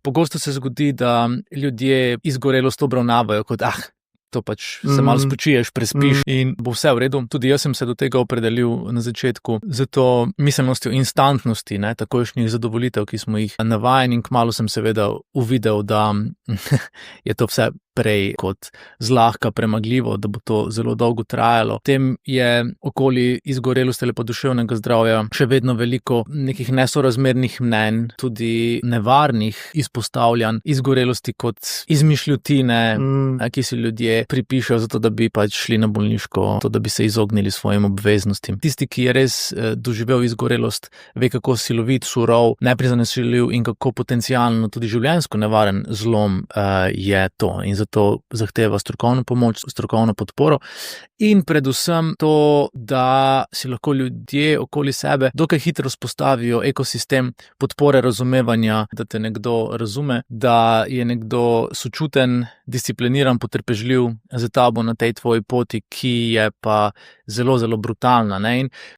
Pogosto se zgodi, da ljudje izgorelost obravnavajo kot, to pač se malo spočiješ, prespiš in bo vse v redu. Tudi jaz sem se do tega opredelil na začetku z to miselnostjo instantnosti, takojšnjih zadovolitev, ki smo jih navajeni, in kmalu sem seveda uvidel, da je to vse prej kot zlahka premagljivo, da bo to zelo dolgo trajalo. Tem je okoli izgorelosti ali pa duševnega zdravja še vedno veliko nekih nesorazmernih mnenj, tudi nevarnih izpostavljanj izgorelosti kot izmišljotine, ki si ljudje pripišejo zato, da bi pač šli na bolniško, to, da bi se izognili svojim obveznostim. Tisti, ki je res doživel izgorelost, ve, kako silovit, surov, neprizanesljiv in kako potencialno tudi življenjsko nevaren zlom je to. In zato zahteva strokovno pomoč, strokovno podporo in predvsem to, da si lahko ljudje okoli sebe dokaj hitro vzpostavijo ekosistem podpore, razumevanja, da te nekdo razume, da je nekdo sočuten, discipliniran, potrpežljiv za tabo na tej tvoji poti, ki je pa zelo, zelo brutalna. In